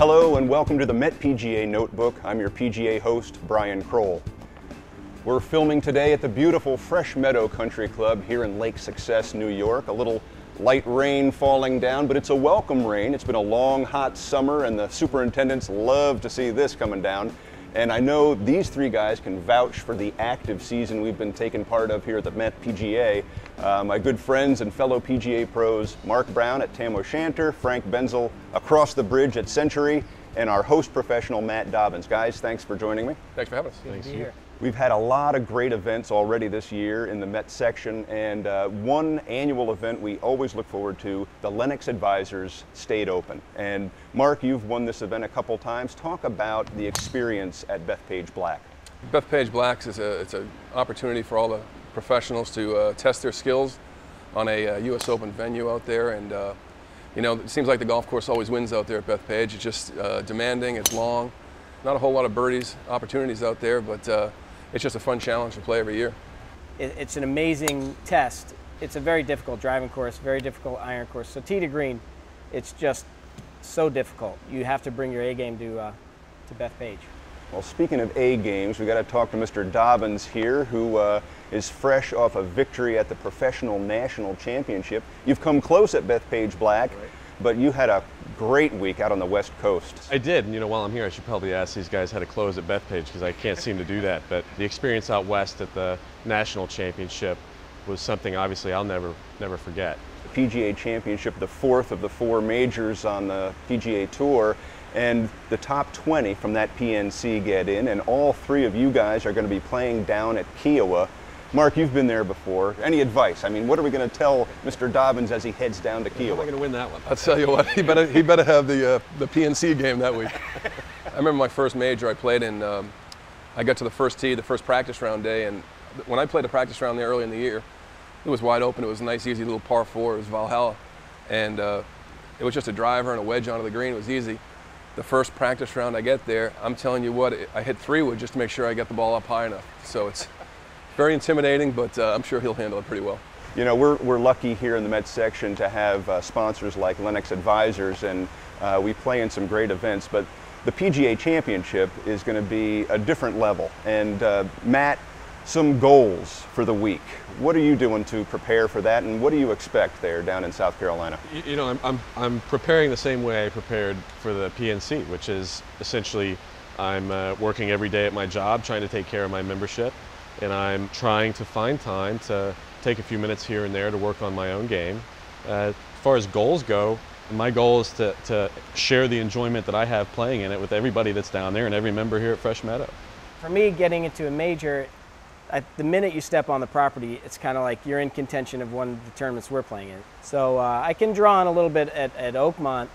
Hello and welcome to the Met PGA Notebook. I'm your PGA host, Brian Kroll. We're filming today at the beautiful Fresh Meadow Country Club here in Lake Success, New York. A little light rain falling down, but it's a welcome rain. It's been a long, hot summer and the superintendents love to see this coming down. And I know these three guys can vouch for the active season we've been taking part of here at the Met PGA. My good friends and fellow PGA pros, Mark Brown at Tam O'Shanter, Frank Benzel across the bridge at Century, and our host professional, Matt Dobbins. Guys, thanks for joining me. Thanks for having us. Good to be here. We've had a lot of great events already this year in the Met section, and one annual event we always look forward to, the Lennox Advisors State Open. And Mark, you've won this event a couple times. Talk about the experience at Bethpage Black. Bethpage Black is it's an opportunity for all the professionals to test their skills on a U.S. Open venue out there. And you know, it seems like the golf course always wins out there at Bethpage. It's just demanding, it's long, not a whole lot of birdies opportunities out there, but it's just a fun challenge to play every year. It's an amazing test. It's a very difficult driving course, very difficult iron course. So tee to green, it's just so difficult. You have to bring your A game to Bethpage. Well, speaking of A games, we got to talk to Mr. Dobbins here, who is fresh off a victory at the Professional National Championship. You've come close at Bethpage Black, right, but you had a great week out on the West Coast. I did, and you know, while I'm here, I should probably ask these guys how to close at Bethpage because I can't seem to do that. But the experience out west at the National Championship was something obviously I'll never forget. The PGA Championship, the fourth of the four majors on the PGA Tour, and the top 20 from that PNC get in, and all three of you guys are going to be playing down at Kiowa. Mark, you've been there before. Any advice? I mean, what are we going to tell Mr. Dobbins as he heads down to Kiowa? We're going to win that one. I'll tell you what, he better have the PNC game that week. I remember my first major I played in. I got to the first tee, the first practice round day, and when I played a practice round there early in the year, it was wide open. It was a nice, easy little par 4. It was Valhalla, and it was just a driver and a wedge onto the green. It was easy. The first practice round I get there, I'm telling you what, I hit 3-wood just to make sure I get the ball up high enough. So it's very intimidating, but I'm sure he'll handle it pretty well. You know, we're lucky here in the Met section to have sponsors like Lennox Advisors, and we play in some great events, but the PGA Championship is going to be a different level. And Matt, some goals for the week. What are you doing to prepare for that, and what do you expect there down in South Carolina? You know, I'm preparing the same way I prepared for the PNC, which is essentially I'm working every day at my job, trying to take care of my membership, and I'm trying to find time to take a few minutes here and there to work on my own game. As far as goals go, my goal is to share the enjoyment that I have playing in it with everybody that's down there and every member here at Fresh Meadow. For me, getting into a major, the minute you step on the property, it's kind of like you're in contention of one of the tournaments we're playing in. So I can draw on a little bit at Oakmont,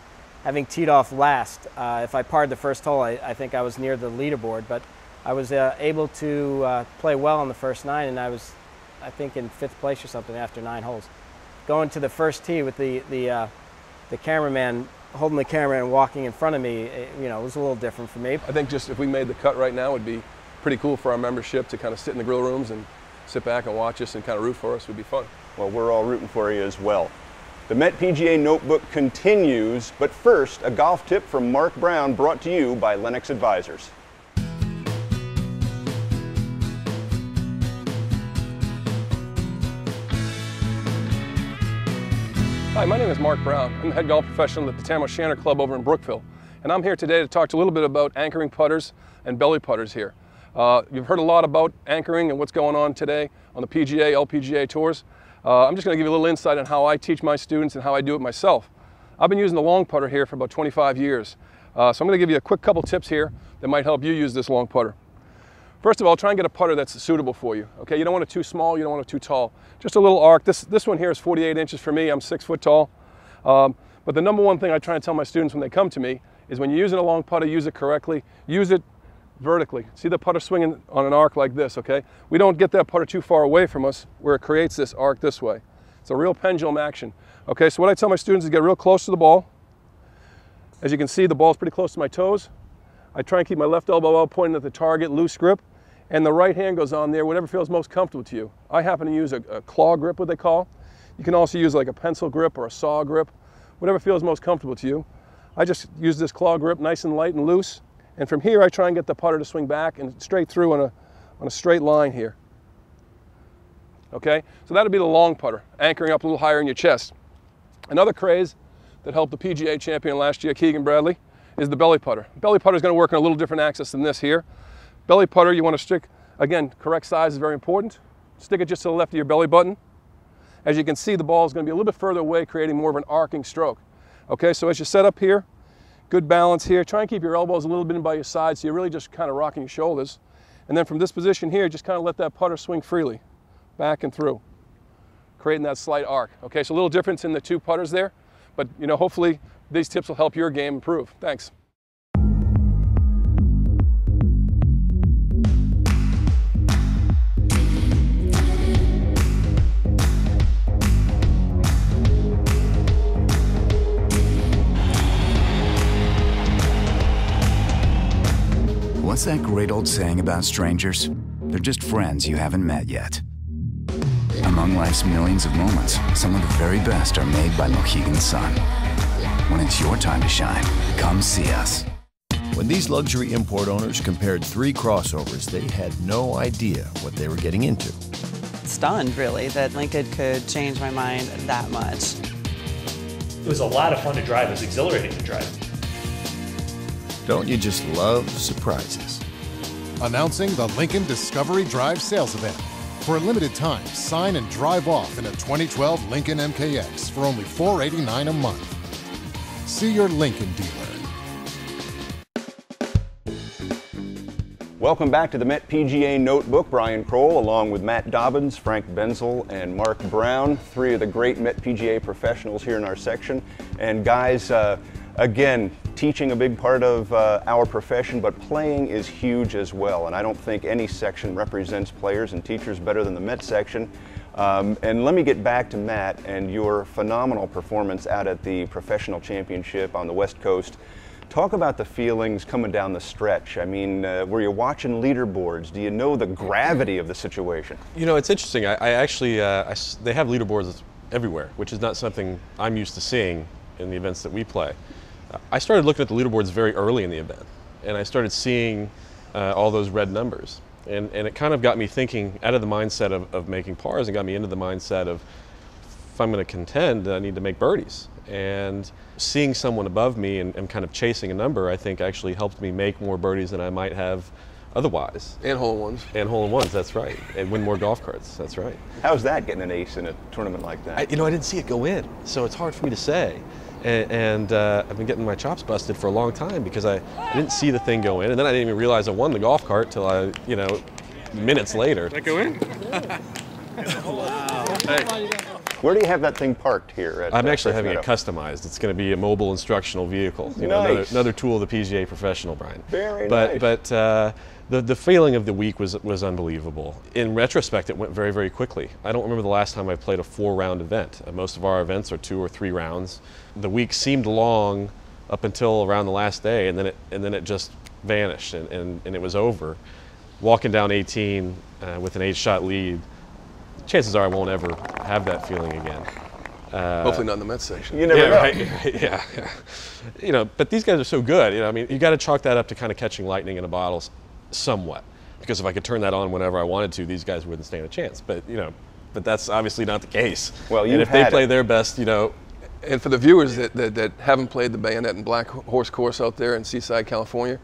having teed off last. If I parred the first hole, I think I was near the leaderboard, but I was able to play well on the first 9, and I was, I think, in 5th place or something after 9 holes. Going to the first tee with the cameraman holding the camera and walking in front of me, you know, it was a little different for me. I think just if we made the cut right now, it would be pretty cool for our membership to kind of sit in the grill rooms and sit back and watch us and kind of root for us. It would be fun. Well, we're all rooting for you as well. The Met PGA Notebook continues, but first, a golf tip from Mark Brown brought to you by Lennox Advisors. Hi, my name is Mark Brown. I'm the head golf professional at the Tam O'Shanter Club over in Brookville. And I'm here today to talk to you a little bit about anchoring putters and belly putters here. You've heard a lot about anchoring and what's going on today on the PGA, LPGA tours. I'm just going to give you a little insight on how I teach my students and how I do it myself. I've been using the long putter here for about 25 years. So I'm going to give you a quick couple tips here that might help you use this long putter. First of all, try and get a putter that's suitable for you. Okay, you don't want it too small, you don't want it too tall. Just a little arc. This one here is 48 inches for me. I'm 6 foot tall. But the number one thing I try and tell my students when they come to me is when you're using a long putter, use it correctly. Use it vertically. See the putter swinging on an arc like this, okay? We don't get that putter too far away from us where it creates this arc this way. It's a real pendulum action. Okay, so what I tell my students is get real close to the ball. As you can see, the ball's pretty close to my toes. I try and keep my left elbow out pointing at the target, loose grip, and the right hand goes on there, whatever feels most comfortable to you. I happen to use a claw grip, what they call. You can also use like a pencil grip or a saw grip, whatever feels most comfortable to you. I just use this claw grip nice and light and loose. And from here, I try and get the putter to swing back and straight through on a straight line here. Okay, so that'll be the long putter, anchoring up a little higher in your chest. Another craze that helped the PGA champion last year, Keegan Bradley, is the belly putter. Belly putter is going to work on a little different axis than this here. Belly putter, you want to stick, again, correct size is very important. Stick it just to the left of your belly button. As you can see, the ball is going to be a little bit further away, creating more of an arcing stroke. Okay, so as you set up here, good balance here. Try and keep your elbows a little bit in by your side, so you're really just kind of rocking your shoulders. And then from this position here, just kind of let that putter swing freely, back and through, creating that slight arc. Okay, so a little difference in the two putters there, but you know, hopefully these tips will help your game improve. Thanks. What's that great old saying about strangers? They're just friends you haven't met yet. Among life's millions of moments, some of the very best are made by Mohegan Sun. When it's your time to shine, come see us. When these luxury import owners compared 3 crossovers, they had no idea what they were getting into. Stunned, really, that Lincoln could change my mind that much. It was a lot of fun to drive. It was exhilarating to drive. Don't you just love surprises? Announcing the Lincoln Discovery Drive sales event. For a limited time, sign and drive off in a 2012 Lincoln MKX for only $489 a month. See your Lincoln dealer. Welcome back to the Met PGA Notebook. Brian Kroll along with Matt Dobbins, Frank Benzel, and Mark Brown, 3 of the great Met PGA professionals here in our section. And guys, again, teaching a big part of our profession, but playing is huge as well. And I don't think any section represents players and teachers better than the Met section. And let me get back to Matt and your phenomenal performance out at the professional championship on the West Coast. Talk about the feelings coming down the stretch. I mean, were you watching leaderboards? Do you know the gravity of the situation? You know, it's interesting. I actually, they have leaderboards everywhere, which is not something I'm used to seeing in the events that we play. I started looking at the leaderboards very early in the event, and I started seeing all those red numbers. And it kind of got me thinking out of the mindset of making pars and got me into the mindset of, if I'm going to contend, I need to make birdies. And seeing someone above me and kind of chasing a number, I think actually helped me make more birdies than I might have otherwise. And hole-in-ones. And hole-in-ones, that's right. And win more golf carts, that's right. How's that, getting an ace in a tournament like that? I didn't see it go in, so it's hard for me to say. And I've been getting my chops busted for a long time because I didn't see the thing go in, and then I didn't even realize I won the golf cart till minutes later. Did that go in? Wow. Hey. Where do you have that thing parked here? At, I'm actually having it customized. It's going to be a mobile instructional vehicle. You know, nice. another tool of the PGA professional, Brian. Very nice. But the feeling of the week was unbelievable. In retrospect, it went very, very quickly. I don't remember the last time I played a 4-round event. Most of our events are 2 or 3 rounds. The week seemed long up until around the last day, and then it just vanished and it was over. Walking down 18 with an 8-shot lead, chances are I won't ever have that feeling again. Hopefully not in the Mets section. You never know. Right, yeah. You know, but these guys are so good. You know, I mean, you got to chalk that up to kind of catching lightning in a bottle somewhat. Because if I could turn that on whenever I wanted to, these guys wouldn't stand a chance. But that's obviously not the case. Well, and if they play their best, And for the viewers that haven't played the Bayonet and Black Horse course out there in Seaside, California,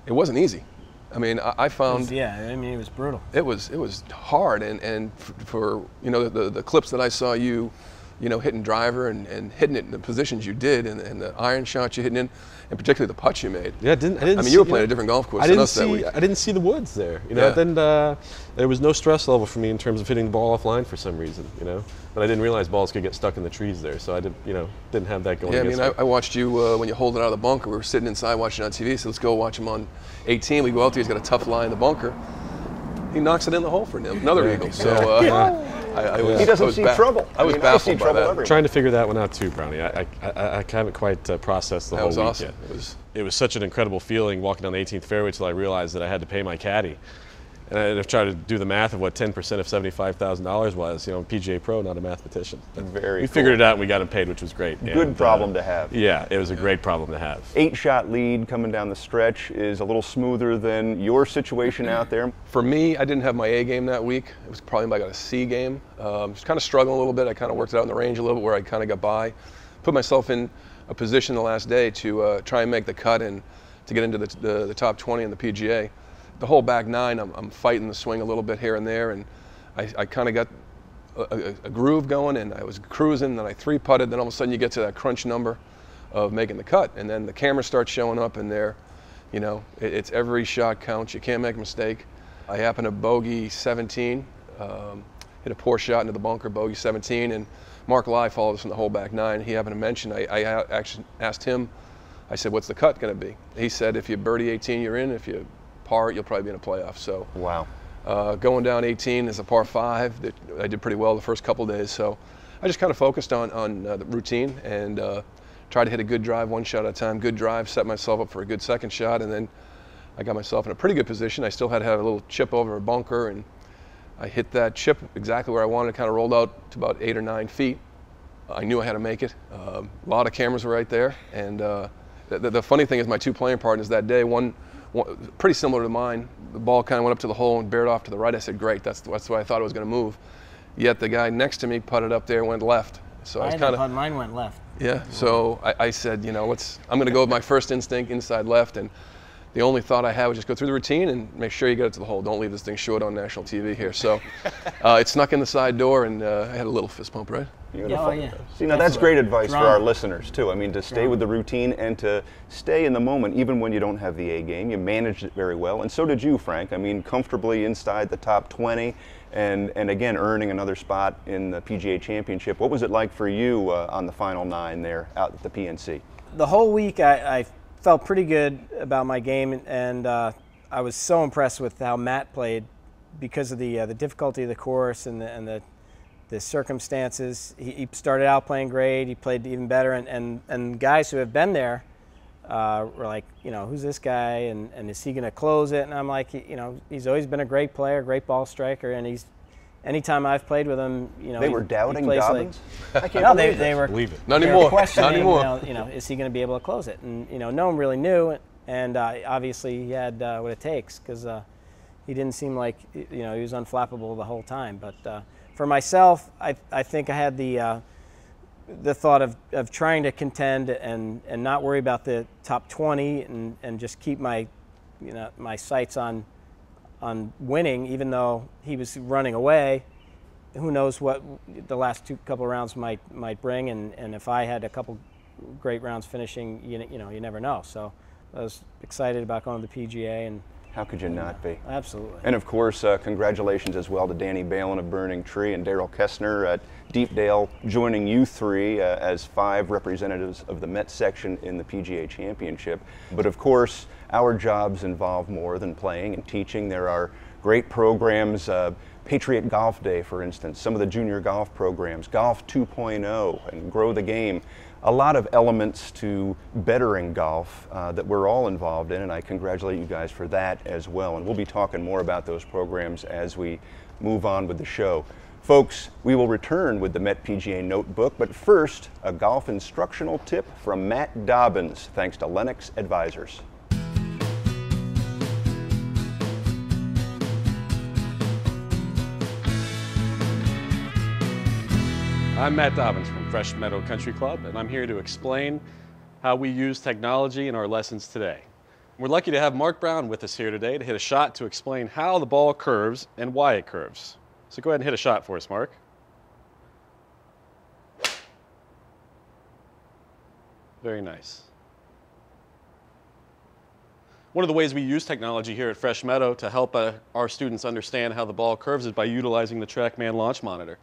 it wasn't easy. I mean, I found it was brutal. It was hard, and for the clips that I saw you hitting driver and hitting it in the positions you did, and the iron shots you hitting in, and particularly the putts you made. Yeah, I didn't. You were playing a different golf course than us that week. I didn't see the woods there. Then there was no stress level for me in terms of hitting the ball offline for some reason. But I didn't realize balls could get stuck in the trees there, so I didn't have that going. Yeah, I mean, I watched you when you hold it out of the bunker. We were sitting inside watching on TV, so let's go watch him on 18. We go out there, he's got a tough lie in the bunker. He knocks it in the hole for another eagle. So he doesn't see trouble. I was baffled by that. I'm trying to figure that one out too, Brownie. I haven't quite processed the whole week awesome. yet. It was such an incredible feeling walking down the 18th fairway till I realized that I had to pay my caddy. And I've tried to do the math of what 10% of $75,000 was. You know, PGA Pro, not a mathematician. But we figured it out and we got him paid, which was great. Good problem to have. Yeah, it was a great problem to have. 8-shot lead coming down the stretch is a little smoother than your situation out there. For me, I didn't have my A game that week. It was probably like a C game. Just kind of struggling a little bit. I kind of worked it out in the range a little bit where I kind of got by. Put myself in a position the last day to try and make the cut and to get into the top 20 in the PGA. The whole back nine, I'm fighting the swing a little bit here and there, and I kind of got a groove going, and I was cruising, then I 3-putted, then all of a sudden you get to that crunch number of making the cut, and then the camera starts showing up, and there, you know, it's every shot counts. You can't make a mistake. I happened to bogey 17, hit a poor shot into the bunker, bogey 17, and Mark Lai followed us from the whole back nine. He happened to mention, I actually asked him, I said, what's the cut going to be? He said, if you birdie 18, you're in. If you par, you'll probably be in a playoff. So wow. Going down 18 is a par 5 that I did pretty well the first couple of days. So I just kind of focused on the routine and tried to hit a good drive, one shot at a time. Good drive, set myself up for a good second shot, and then I got myself in a pretty good position. I still had to have a little chip over a bunker, and I hit that chip exactly where I wanted. Kind of rolled out to about 8 or 9 feet. I knew I had to make it. A lot of cameras were right there, and the funny thing is my 2 playing partners that day, one pretty similar to mine. The ball kind of went up to the hole and bared off to the right. I said, great, that's the way I thought it was going to move. Yet the guy next to me putted up there and went left. So I was kind of, mine went left. Yeah, so I said, you know, I'm going to go with my first instinct, inside left, and the only thought I had was just go through the routine and make sure you get it to the hole. Don't leave this thing short on national TV here. So it snuck in the side door, and I had a little fist pump, right? Beautiful. Oh, yeah. See, now that's great advice for our listeners too. I mean, to stay with the routine and to stay in the moment, even when you don't have the A game. You managed it very well, and so did you, Frank. I mean, comfortably inside the top 20, and again earning another spot in the PGA Championship. What was it like for you on the final 9 there out at the PNC? The whole week, I felt pretty good about my game, and I was so impressed with how Matt played because of the difficulty of the course and the circumstances. He started out playing great. He played even better, and guys who have been there were like, you know, who's this guy, and is he going to close it? And I'm like, you know, he's always been a great player, great ball striker, and anytime I've played with him, you know, they were doubting Dobbins. I can't believe they were. Believe it. Not anymore. Questioning, Not anymore. you know, is he going to be able to close it? And you know, no one really knew, and obviously he had what it takes because he didn't seem like, you know, he was unflappable the whole time. But for myself, I think I had the thought of trying to contend and not worry about the top 20 and just keep my sights on winning, even though he was running away. Who knows what the last couple of rounds might bring, and if I had a couple great rounds finishing, you know, you never know. So I was excited about going to the PGA, and how could you not be? Absolutely. And of course, congratulations as well to Danny Balin of Burning Tree and Daryl Kessner at Deepdale, joining you 3 as 5 representatives of the Met section in the PGA Championship. But of course, our jobs involve more than playing and teaching. There are great programs, Patriot Golf Day, for instance, some of the junior golf programs, Golf 2.0, and Grow the Game. A lot of elements to bettering golf that we're all involved in, and I congratulate you guys for that as well. And we'll be talking more about those programs as we move on with the show. Folks, we will return with the Met PGA Notebook, but first, a golf instructional tip from Matt Dobbins, thanks to Lennox Advisors. I'm Matt Dobbins from Fresh Meadow Country Club, and I'm here to explain how we use technology in our lessons today. We're lucky to have Mark Brown with us here today to hit a shot to explain how the ball curves and why it curves. So go ahead and hit a shot for us, Mark. Very nice. One of the ways we use technology here at Fresh Meadow to help our students understand how the ball curves is by utilizing the TrackMan launch monitor.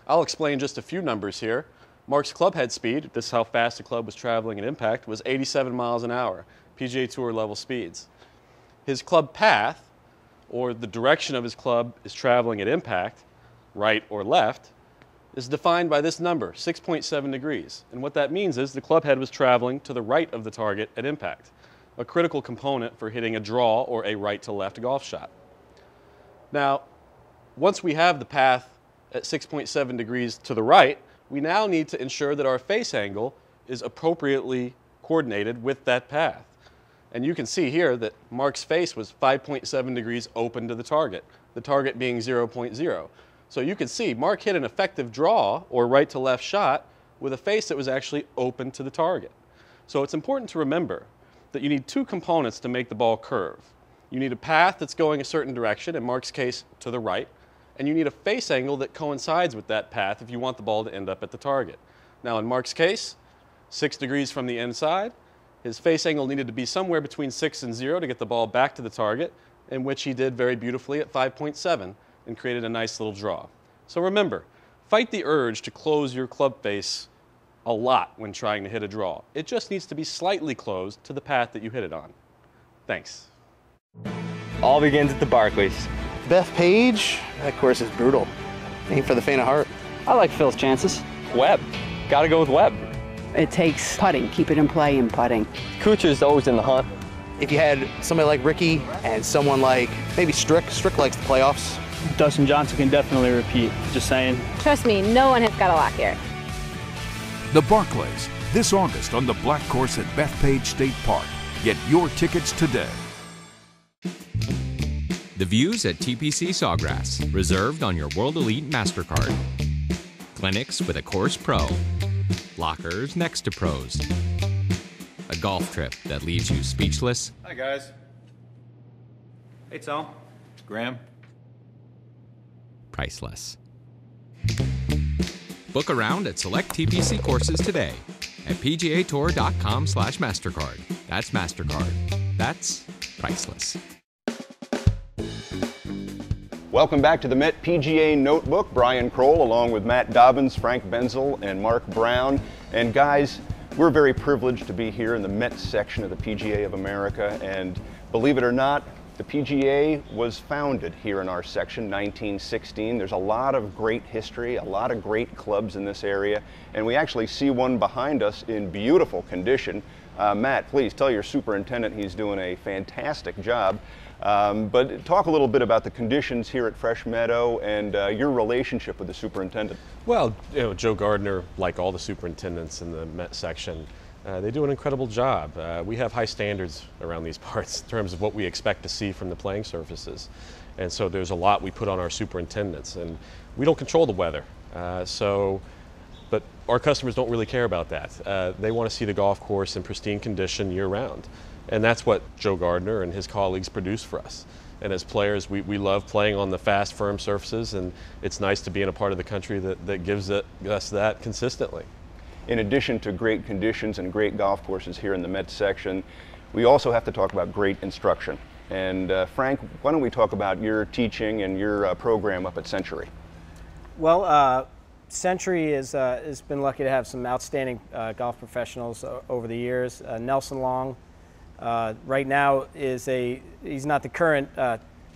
I'll explain just a few numbers here. Mark's club head speed, this is how fast the club was traveling at impact, was 87 miles an hour, PGA Tour level speeds. His club path, or the direction of his club is traveling at impact, right or left, is defined by this number, 6.7 degrees. And what that means is the club head was traveling to the right of the target at impact, a critical component for hitting a draw or a right to left golf shot. Now, once we have the path at 6.7 degrees to the right, we now need to ensure that our face angle is appropriately coordinated with that path. And you can see here that Mark's face was 5.7 degrees open to the target being 0.0. So you can see Mark hit an effective draw or right to left shot with a face that was actually open to the target. So it's important to remember that you need two components to make the ball curve. You need a path that's going a certain direction, in Mark's case to the right, and you need a face angle that coincides with that path if you want the ball to end up at the target. Now in Mark's case, 6 degrees from the inside, his face angle needed to be somewhere between 6 and 0 to get the ball back to the target, in which he did very beautifully at 5.7 and created a nice little draw. So remember, fight the urge to close your club face a lot when trying to hit a draw. It just needs to be slightly closed to the path that you hit it on. Thanks. All begins at the Barclays. Bethpage, that course is brutal. Ain't for the faint of heart. I like Phil's chances. Webb. Gotta go with Webb. It takes putting, keep it in play and putting. Kuchar's always in the hunt. If you had somebody like Ricky and someone like maybe Strick likes the playoffs. Dustin Johnson can definitely repeat, just saying. Trust me, no one has got a lock here. The Barclays, this August on the Black Course at Bethpage State Park. Get your tickets today. The views at TPC Sawgrass, reserved on your World Elite MasterCard. Clinics with a course pro. Lockers next to pros. A golf trip that leaves you speechless. Hi guys. Hey Tom. Graham. Priceless. Book around at select TPC courses today at pgatour.com/MasterCard. That's MasterCard. That's priceless. Welcome back to the Met PGA Notebook. Brian Kroll along with Matt Dobbins, Frank Benzel, and Mark Brown. And guys, we're very privileged to be here in the Met section of the PGA of America. And believe it or not, the PGA was founded here in our section, 1916. There's a lot of great history, a lot of great clubs in this area. And we actually see one behind us in beautiful condition. Matt, please tell your superintendent he's doing a fantastic job. But talk a little bit about the conditions here at Fresh Meadow and your relationship with the superintendent. Well, Joe Gardner, like all the superintendents in the Met section, they do an incredible job. We have high standards around these parts in terms of what we expect to see from the playing surfaces. And so there's a lot we put on our superintendents. And we don't control the weather. But our customers don't really care about that. They want to see the golf course in pristine condition year round. And that's what Joe Gardner and his colleagues produce for us. And as players, we love playing on the fast, firm surfaces, and it's nice to be in a part of the country that gives us that consistently. In addition to great conditions and great golf courses here in the Met section, we also have to talk about great instruction. And Frank, why don't we talk about your teaching and your program up at Century? Well, Century has been lucky to have some outstanding golf professionals over the years. Nelson Long, right now he's not the current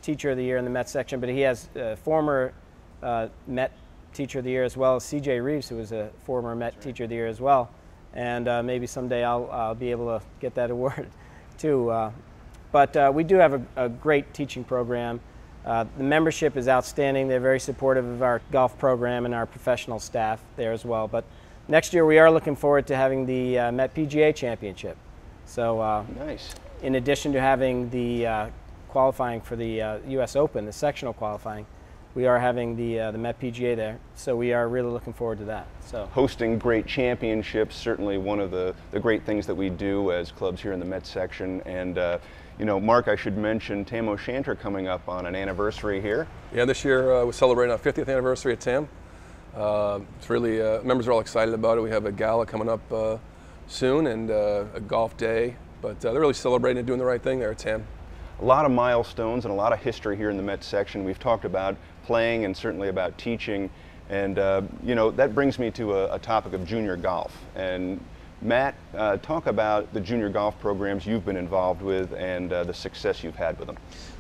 teacher of the year in the Met section, but he has former Met teacher of the year as well as C.J. Reeves, who was a former Met teacher of the year as well. And maybe someday I'll be able to get that award too. But we do have a great teaching program. The membership is outstanding. They're very supportive of our golf program and our professional staff there as well. But next year we are looking forward to having the Met PGA Championship. So nice. In addition to having the qualifying for the U.S. Open, the sectional qualifying, we are having the Met PGA there. So we are really looking forward to that. So hosting great championships, certainly one of the great things that we do as clubs here in the Met section. And you know, Mark, I should mention Tam O'Shanter coming up on an anniversary here. Yeah, this year we're celebrating our 50th anniversary at Tam. It's really, members are all excited about it. We have a gala coming up soon and a golf day, but they're really celebrating and doing the right thing there at Tam. A lot of milestones and a lot of history here in the Met section. We've talked about playing and certainly about teaching, and you know, that brings me to a topic of junior golf. And Matt, talk about the junior golf programs you've been involved with and the success you've had with them.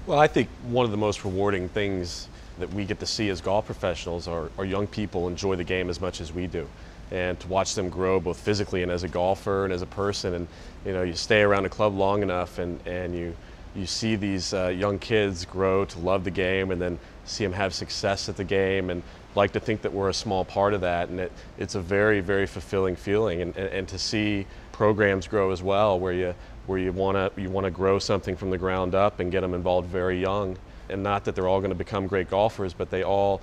Well, I think one of the most rewarding things that we get to see as golf professionals are young people enjoy the game as much as we do. And to watch them grow both physically and as a golfer and as a person. And you know, you stay around a club long enough and you you see these young kids grow to love the game and then see them have success at the game and like to think that we're a small part of that, and it's a very, very fulfilling feeling, and to see programs grow as well where you want to grow something from the ground up and get them involved very young, and not that they're all going to become great golfers, but they all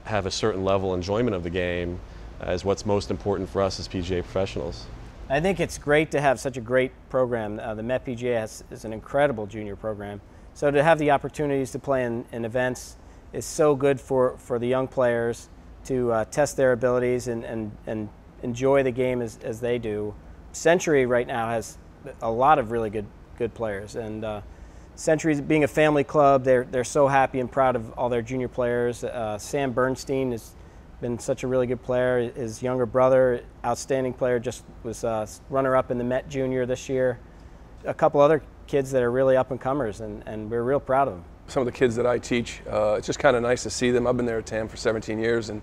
have a certain level of enjoyment of the game is what's most important for us as PGA professionals. I think it's great to have such a great program. The Met PGA is an incredible junior program. So to have the opportunities to play in events is so good for the young players to test their abilities and enjoy the game as they do. Century right now has a lot of really good players, and Century being a family club, they're so happy and proud of all their junior players. Sam Bernstein has been such a really good player. His younger brother, outstanding player, just was runner-up in the Met Junior this year. A couple other kids that are really up-and-comers, and we're real proud of them. Some of the kids that I teach, it's just kind of nice to see them. I've been there at TAM for 17 years, and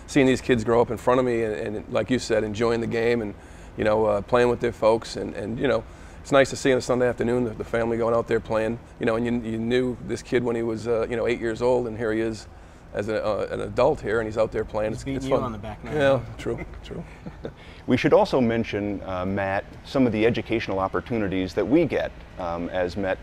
seeing these kids grow up in front of me and like you said, enjoying the game and, you know, playing with their folks, and you know, it's nice to see on a Sunday afternoon the family going out there playing, you know, and you knew this kid when he was, you know, 8 years old, and here he is as an adult here, and he's out there playing. He's beating it's you fun. on the back now. Yeah, true. We should also mention, Matt, some of the educational opportunities that we get as Met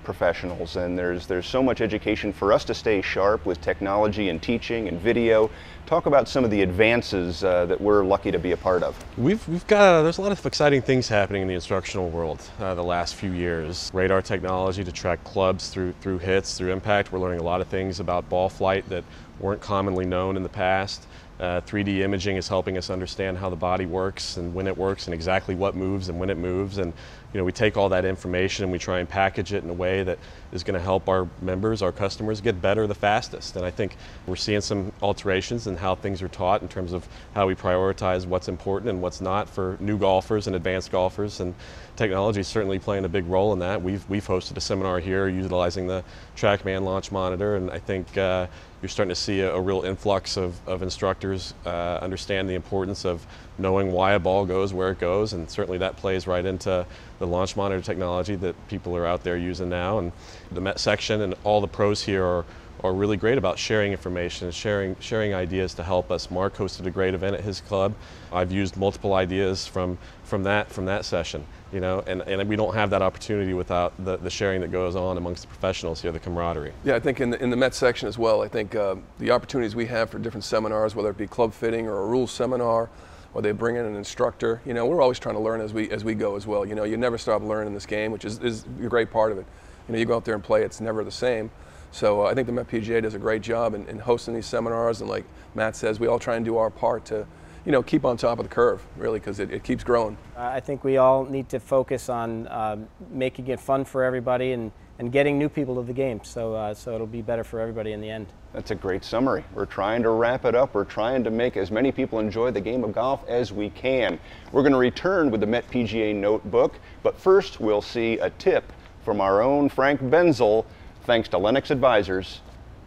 professionals, and there's so much education for us to stay sharp with technology and teaching and video. Talk about some of the advances that we're lucky to be a part of. There's a lot of exciting things happening in the instructional world the last few years. Radar technology to track clubs through hits, through impact. We're learning a lot of things about ball flight that weren't commonly known in the past. 3D imaging is helping us understand how the body works and when it works and exactly what moves and when it moves, and you know, we take all that information and we try and package it in a way that is going to help our members, our customers, get better the fastest. And I think we're seeing some alterations in how things are taught in terms of how we prioritize what's important and what's not for new golfers and advanced golfers, and technology is certainly playing a big role in that. We've hosted a seminar here utilizing the TrackMan launch monitor, and I think you're starting to see a real influx of instructors understand the importance of knowing why a ball goes where it goes, and certainly that plays right into the launch monitor technology that people are out there using now. And the Met section and all the pros here are really great about sharing information and sharing ideas to help us. Mark hosted a great event at his club. I've used multiple ideas from that session, you know, and we don't have that opportunity without the sharing that goes on amongst the professionals here, the camaraderie. Yeah, I think in the Met section as well, I think the opportunities we have for different seminars, whether it be club fitting or a rules seminar, or they bring in an instructor, you know, we're always trying to learn as we go as well. You know, you never stop learning this game, which is a great part of it. You know, you go out there and play, it's never the same. So I think the Met PGA does a great job in hosting these seminars, and like Matt says, we all try and do our part to, you know, keep on top of the curve, really, because it keeps growing. I think we all need to focus on making it fun for everybody and getting new people to the game, so it'll be better for everybody in the end. That's a great summary. We're trying to wrap it up. We're trying to make as many people enjoy the game of golf as we can. We're going to return with the Met PGA Notebook, but first we'll see a tip from our own Frank Benzel, thanks to Lennox Advisors,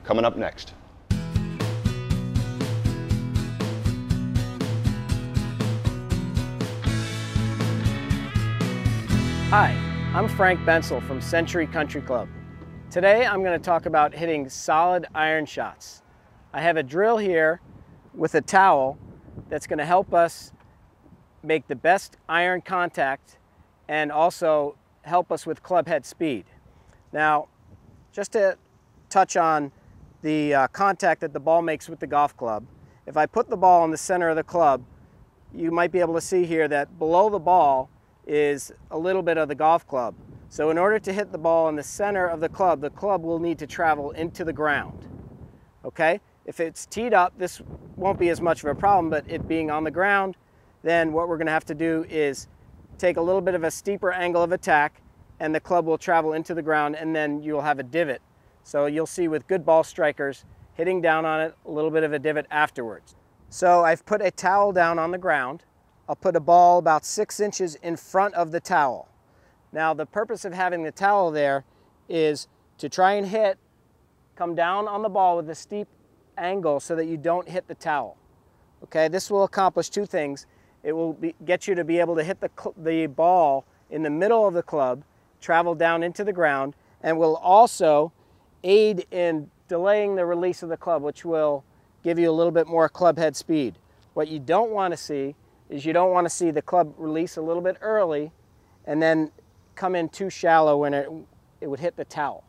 coming up next. Hi, I'm Frank Benzel from Century Country Club. Today I'm going to talk about hitting solid iron shots. I have a drill here with a towel that's going to help us make the best iron contact and also help us with club head speed. Now, just to touch on the contact that the ball makes with the golf club, if I put the ball in the center of the club, you might be able to see here that below the ball is a little bit of the golf club. So in order to hit the ball in the center of the club will need to travel into the ground. Okay? If it's teed up, this won't be as much of a problem, but it being on the ground, then what we're going to have to do is take a little bit of a steeper angle of attack, and the club will travel into the ground, and then you'll have a divot. So you'll see with good ball strikers, hitting down on it, a little bit of a divot afterwards. So I've put a towel down on the ground. I'll put a ball about 6 inches in front of the towel. Now the purpose of having the towel there is to try and come down on the ball with a steep angle so that you don't hit the towel. Okay, this will accomplish two things. It will get you to be able to hit the ball in the middle of the club, travel down into the ground, and will also aid in delaying the release of the club, which will give you a little bit more club head speed. What you don't want to see is you don't want to see the club release a little bit early and then come in too shallow when it would hit the towel.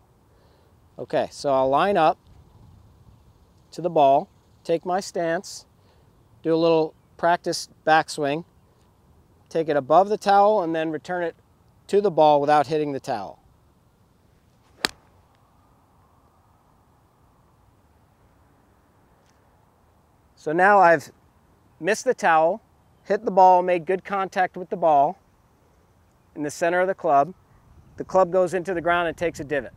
Okay, so I'll line up to the ball, take my stance, do a little practice backswing, take it above the towel, and then return it to the ball without hitting the towel. So now I've missed the towel, hit the ball, made good contact with the ball in the center of the club. The club goes into the ground and takes a divot.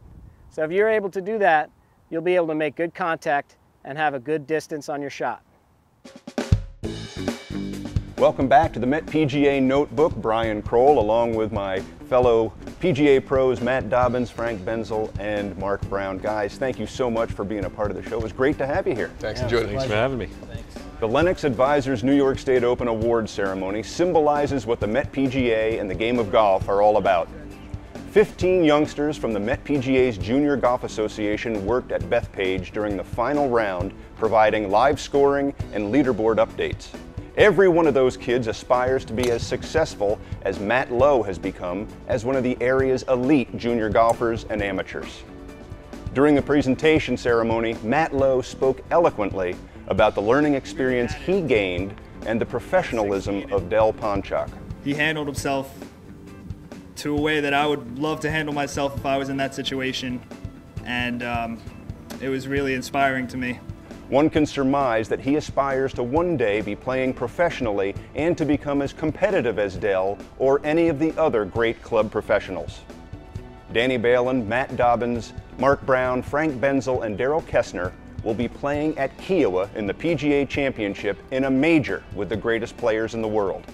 So if you're able to do that, you'll be able to make good contact and have a good distance on your shot. Welcome back to the Met PGA Notebook. Brian Kroll, along with my fellow PGA pros Matt Dobbins, Frank Benzel, and Mark Brown. Guys, thank you so much for being a part of the show. It was great to have you here. Thanks, enjoyed it. Thanks for having me. Thanks. The Lennox Advisors New York State Open Awards ceremony symbolizes what the Met PGA and the game of golf are all about. 15 youngsters from the Met PGA's Junior Golf Association worked at Bethpage during the final round, providing live scoring and leaderboard updates. Every one of those kids aspires to be as successful as Matt Lowe has become as one of the area's elite junior golfers and amateurs. During the presentation ceremony, Matt Lowe spoke eloquently about the learning experience he gained and the professionalism of Del Ponchak. He handled himself to a way that I would love to handle myself if I was in that situation, and it was really inspiring to me. One can surmise that he aspires to one day be playing professionally and to become as competitive as Del or any of the other great club professionals. Danny Balin, Matt Dobbins, Mark Brown, Frank Benzel, and Darrell Kessner will be playing at Kiowa in the PGA Championship in a major with the greatest players in the world.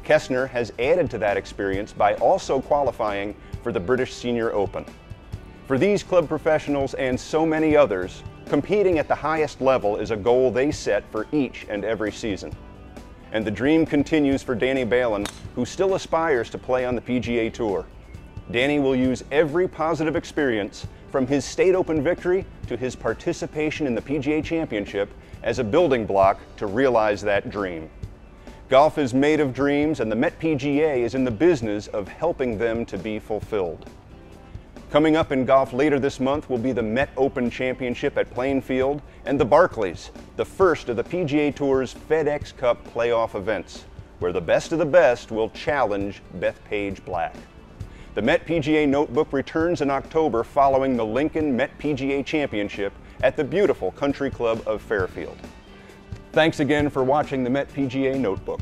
Kessner has added to that experience by also qualifying for the British Senior Open. For these club professionals and so many others, competing at the highest level is a goal they set for each and every season. And the dream continues for Danny Balin, who still aspires to play on the PGA Tour. Danny will use every positive experience, from his State Open victory to his participation in the PGA Championship, as a building block to realize that dream. Golf is made of dreams, and the Met PGA is in the business of helping them to be fulfilled. Coming up in golf later this month will be the Met Open Championship at Plainfield and the Barclays, the first of the PGA Tour's FedEx Cup playoff events, where the best of the best will challenge Bethpage Black. The Met PGA Notebook returns in October following the Lincoln Met PGA Championship at the beautiful Country Club of Fairfield. Thanks again for watching the Met PGA Notebook.